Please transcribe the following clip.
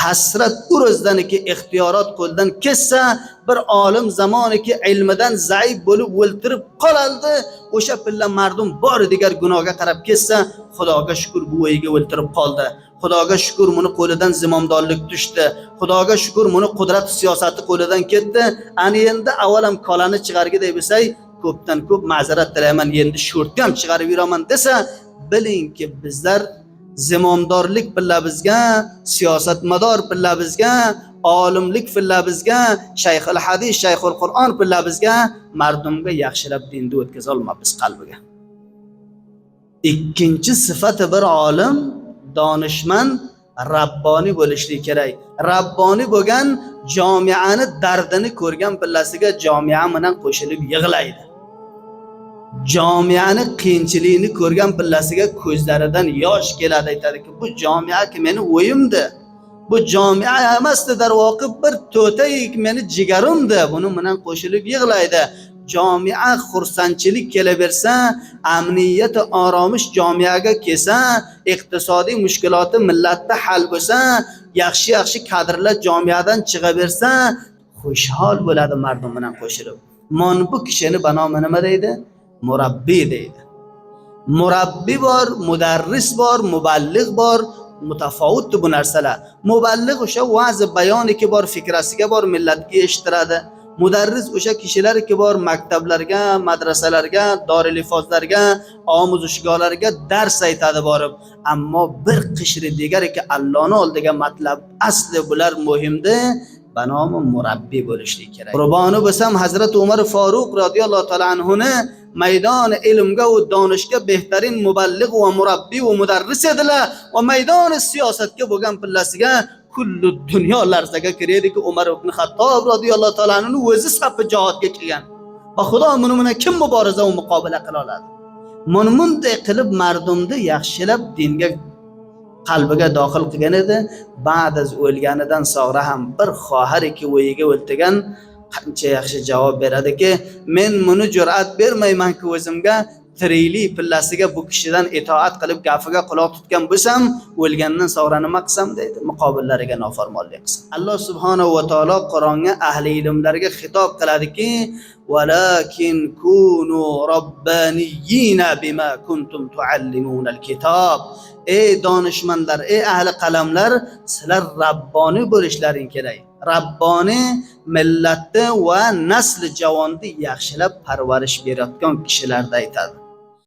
hasrat o'zdaniki ixtiyorot qo'ldan kessa, bir olim zamoniki ilmidan zaif bo'lib o'ltirib qoladi, o'sha pilla mardum bor degar gunohga qarab kessa, Xudoga shukr bu o'yiga o'ltirib qoldi. Xudoga shukr buni qo'lidan zimomdorlik tushdi. Xudoga shukr buni qudrat siyosati qo'lidan ketdi. Ani endi avalam kolani chiqargiday bo'lsay, ko'pdan ko'p ma'zirat tilayman, endi sho'rtni ham chiqarib yuraman desa, bilingki bizlar zimomdorlik pilla bizga, siyosatmador pilla bizga, olimlik pilla bizga, shayxul hadis, shayxul Qur'on pilla bizga, mardumga yaxshilab dinni o'tkaza olmaymiz qalbiga. Ikkinchi sifati bir olim, donishmand, rabboniy bo'lishi kerak. Rabboniy bo'lgan jamiani dardini ko'rgan pillasiga jami'a bilan qo'shilib yig'laydi. Jamiani qiyinchiligini ko'rgan pillasiga ko'zlaridan yosh keladi, aytadiki, bu jami'a ki meni o'yimdi. Bu jami'a emasdi, darvoqe bir to'tayik meni jigarimdi. Buni bilan qo'shilib yig'laydi. Jami'a xursandchilik kelaversa, amniyat va oromish jamiaga kelsa, iqtisodiy mushkuloti millatda hal bo'lsa, yaxshi kadrlar jamiadan chiqaversa, xushhol bo'ladi mardum bilan qo'shilib. Mana bu kishini banomi nima deydi? Murabbiy deydi. Murabbiy bor, mudarris bor, muballigh bor, mutafovut bu narsalar. Muballigh o'sha va'zi bayoniki bor, fikrasiga bor, millatga eshittiradi. Mudarris o'sha kishilarki bor, maktablarga, madrasalarga, dorilifozlarga, omuzishgohlarga dars aytadi borib. Ammo bir qishri degarki Allohning oldiga matlab asli bular muhimdi. Banomi murabbiy bo'lishlik kerak. Qurboni bo'lsam Hazrat Umar Faruq radhiyallohu ta'ala anhuni maydon ilmga va donishga behtarin muballigh va murabbiy va mudarris edilar va maydon siyosatga bo'lgan pillasiga kullu dunyo larzaga kirediki Umar ibn Xattob radhiyallohu ta'ala anhu o'zi safi jihodga kelgan. Va Xudo buni bilan kim muboriza va muqobala qila oladi? Bunday qilib mardumni yaxshilab dinga qalbiga dohil qilgan edi. Ba'd az o'lganidan so'ngra ham bir xohariki o'yiga o'ltigan qancha yaxshi javob beradiki, men buni jur'at bermayman-ki o'zimga tiriklik pillasiga bu kishidan itoat qilib gafiga quloq tutgan bo'lsam, o'lgandan so'ngra nima qilsam deydi, muqobillariga nofarmonlik qilsam. Alloh subhanahu va taolo Qur'onga ahli ilmlarga xitob qiladiki, "Walakin kunu robbaniyina bima kuntum tuallimunal kitob." Ey donishmandlar, ey ahli qalamlar, sizlar rabboniy bo'lishlaring kerak. Rabboniy millatni va nasl javonni yaxshilab parvarish berayotgan kishilarda aytadi.